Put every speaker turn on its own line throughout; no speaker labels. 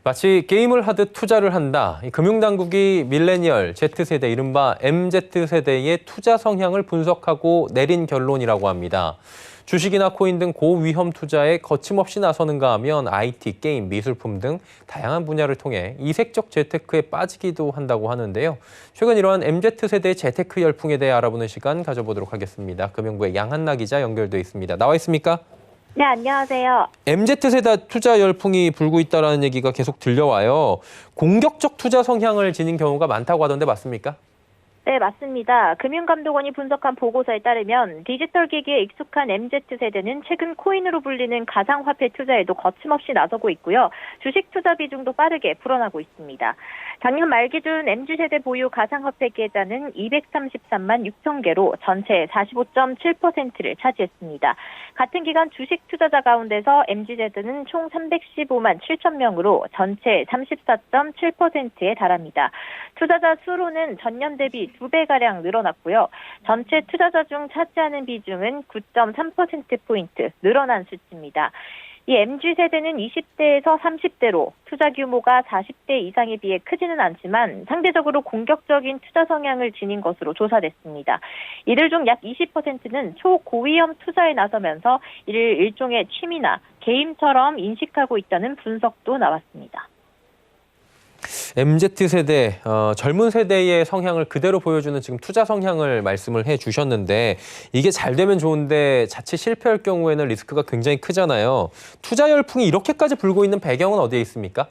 마치 게임을 하듯 투자를 한다. 금융당국이 밀레니얼, Z세대, 이른바 MZ세대의 투자 성향을 분석하고 내린 결론이라고 합니다. 주식이나 코인 등 고위험 투자에 거침없이 나서는가 하면 IT, 게임, 미술품 등 다양한 분야를 통해 이색적 재테크에 빠지기도 한다고 하는데요. 최근 이러한 MZ세대의 재테크 열풍에 대해 알아보는 시간 가져보도록 하겠습니다. 금융부의 양한나 기자 연결돼 있습니다. 나와 있습니까?
네, 안녕하세요.
MZ세대 투자 열풍이 불고 있다는 얘기가 계속 들려와요. 공격적 투자 성향을 지닌 경우가 많다고 하던데 맞습니까?
네, 맞습니다. 금융감독원이 분석한 보고서에 따르면 디지털 기기에 익숙한 MZ세대는 최근 코인으로 불리는 가상화폐 투자에도 거침없이 나서고 있고요. 주식 투자 비중도 빠르게 불어나고 있습니다. 작년 말 기준 MZ세대 보유 가상화폐 계좌는 233만 6천 개로 전체 45.7%를 차지했습니다. 같은 기간 주식 투자자 가운데서 MZ세대는 총 315만 7천 명으로 전체 34.7%에 달합니다. 투자자 수로는 전년 대비 2배가량 늘어났고요. 전체 투자자 중 차지하는 비중은 9.3%포인트 늘어난 수치입니다. 이 MZ세대는 20대에서 30대로 투자 규모가 40대 이상에 비해 크지는 않지만 상대적으로 공격적인 투자 성향을 지닌 것으로 조사됐습니다. 이들 중 약 20%는 초고위험 투자에 나서면서 이를 일종의 취미나 게임처럼 인식하고 있다는 분석도 나왔습니다.
MZ세대, 젊은 세대의 성향을 그대로 보여주는 지금 투자 성향을 말씀을 해주셨는데 이게 잘 되면 좋은데 자칫 실패할 경우에는 리스크가 굉장히 크잖아요. 투자 열풍이 이렇게까지 불고 있는 배경은 어디에 있습니까?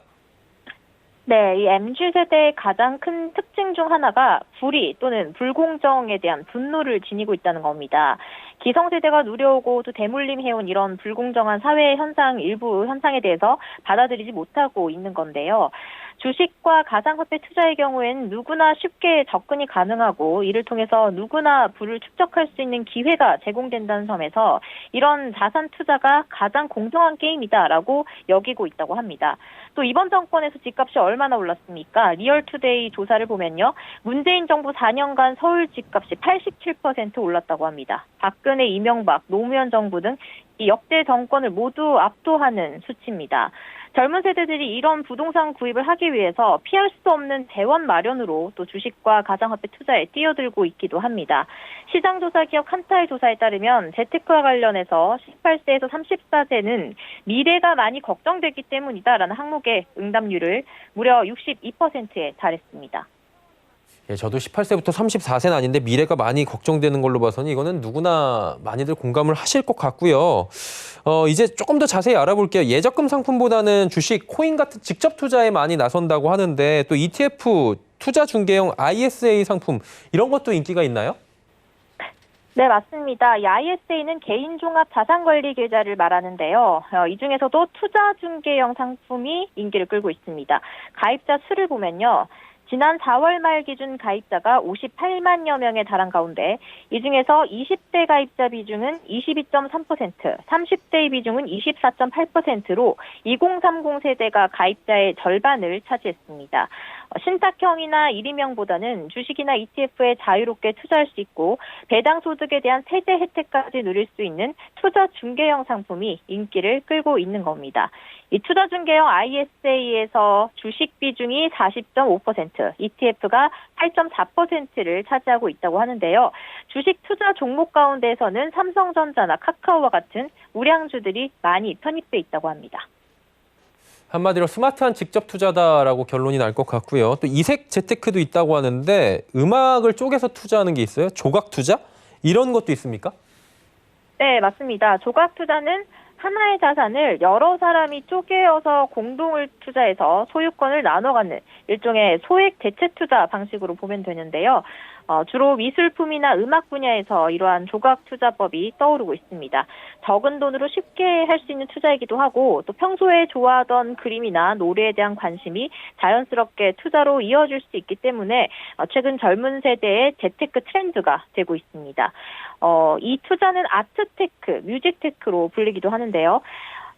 네, 이 MZ세대의 가장 큰 특징 중 하나가 불의 또는 불공정에 대한 분노를 지니고 있다는 겁니다. 기성세대가 누려오고 또 대물림해온 이런 불공정한 사회 현상, 일부 현상에 대해서 받아들이지 못하고 있는 건데요. 주식과 가상화폐 투자의 경우에는 누구나 쉽게 접근이 가능하고 이를 통해서 누구나 부를 축적할 수 있는 기회가 제공된다는 점에서 이런 자산 투자가 가장 공정한 게임이다라고 여기고 있다고 합니다. 또 이번 정권에서 집값이 얼마나 올랐습니까? 리얼투데이 조사를 보면요. 문재인 정부 4년간 서울 집값이 87% 올랐다고 합니다. 박근혜, 이명박, 노무현 정부 등 이 역대 정권을 모두 압도하는 수치입니다. 젊은 세대들이 이런 부동산 구입을 하기 위해서 피할 수 없는 재원 마련으로 또 주식과 가상화폐 투자에 뛰어들고 있기도 합니다. 시장조사기업 칸타의 조사에 따르면 재테크와 관련해서 18세에서 34세는 미래가 많이 걱정되기 때문이다라는 항목의 응답률을 무려 62%에 달했습니다.
예, 저도 18세부터 34세는 아닌데 미래가 많이 걱정되는 걸로 봐서는 이거는 누구나 많이들 공감을 하실 것 같고요. 이제 조금 더 자세히 알아볼게요. 예적금 상품보다는 주식, 코인 같은 직접 투자에 많이 나선다고 하는데 또 ETF, 투자 중개형 ISA 상품 이런 것도 인기가 있나요?
네, 맞습니다. 이 ISA는 개인 종합 자산관리 계좌를 말하는데요. 이 중에서도 투자 중개형 상품이 인기를 끌고 있습니다. 가입자 수를 보면요. 지난 4월 말 기준 가입자가 58만여 명에 달한 가운데 이 중에서 20대 가입자 비중은 22.3%, 30대의 비중은 24.8%로 2030 세대가 가입자의 절반을 차지했습니다. 신탁형이나 1인명보다는 주식이나 ETF에 자유롭게 투자할 수 있고 배당 소득에 대한 세제 혜택까지 누릴 수 있는 투자 중개형 상품이 인기를 끌고 있는 겁니다. 이 투자 중개형 ISA에서 주식 비중이 40.5%, ETF가 8.4%를 차지하고 있다고 하는데요. 주식 투자 종목 가운데에서는 삼성전자나 카카오와 같은 우량주들이 많이 편입돼 있다고 합니다.
한마디로 스마트한 직접 투자다라고 결론이 날 것 같고요. 또 이색 재테크도 있다고 하는데 음악을 쪼개서 투자하는 게 있어요? 조각 투자? 이런 것도 있습니까?
네, 맞습니다. 조각 투자는 하나의 자산을 여러 사람이 쪼개어서 공동을 투자해서 소유권을 나눠 갖는 일종의 소액 대체 투자 방식으로 보면 되는데요. 주로 미술품이나 음악 분야에서 이러한 조각 투자법이 떠오르고 있습니다. 적은 돈으로 쉽게 할 수 있는 투자이기도 하고 또 평소에 좋아하던 그림이나 노래에 대한 관심이 자연스럽게 투자로 이어질 수 있기 때문에 최근 젊은 세대의 재테크 트렌드가 되고 있습니다. 이 투자는 아트테크, 뮤직테크로 불리기도 하는데요.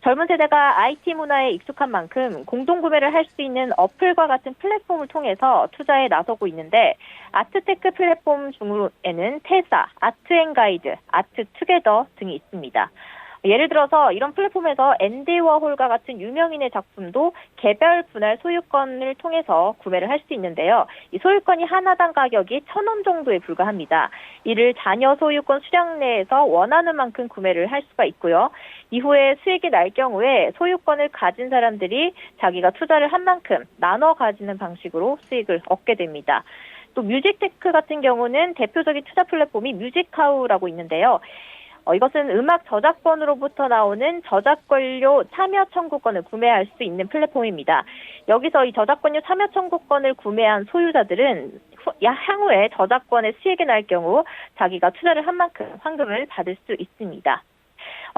젊은 세대가 IT 문화에 익숙한 만큼 공동구매를 할 수 있는 어플과 같은 플랫폼을 통해서 투자에 나서고 있는데 아트테크 플랫폼 중에는 테사, 아트앤가이드, 아트투게더 등이 있습니다. 예를 들어서 이런 플랫폼에서 앤디 워홀과 같은 유명인의 작품도 개별 분할 소유권을 통해서 구매를 할 수 있는데요. 이 소유권이 하나당 가격이 1,000원 정도에 불과합니다. 이를 자녀 소유권 수량 내에서 원하는 만큼 구매를 할 수가 있고요. 이후에 수익이 날 경우에 소유권을 가진 사람들이 자기가 투자를 한 만큼 나눠 가지는 방식으로 수익을 얻게 됩니다. 또 뮤직테크 같은 경우는 대표적인 투자 플랫폼이 뮤직하우라고 있는데요. 이것은 음악 저작권으로부터 나오는 저작권료 참여 청구권을 구매할 수 있는 플랫폼입니다. 여기서 이 저작권료 참여 청구권을 구매한 소유자들은 향후에 저작권의 수익이 날 경우 자기가 투자를 한 만큼 환급을 받을 수 있습니다.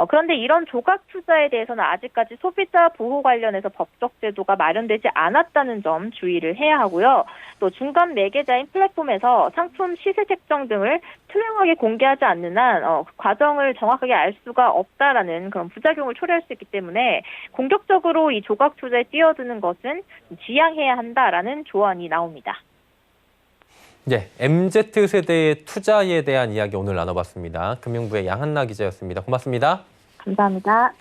그런데 이런 조각 투자에 대해서는 아직까지 소비자 보호 관련해서 법적 제도가 마련되지 않았다는 점 주의를 해야 하고요. 또 중간 매개자인 플랫폼에서 상품 시세 책정 등을 투명하게 공개하지 않는 한 과정을 정확하게 알 수가 없다라는 그런 부작용을 초래할 수 있기 때문에 공격적으로 이 조각 투자에 뛰어드는 것은 지양해야 한다라는 조언이 나옵니다.
네, MZ세대의 투자에 대한 이야기 오늘 나눠봤습니다. 금융부의 양한나 기자였습니다. 고맙습니다.
감사합니다.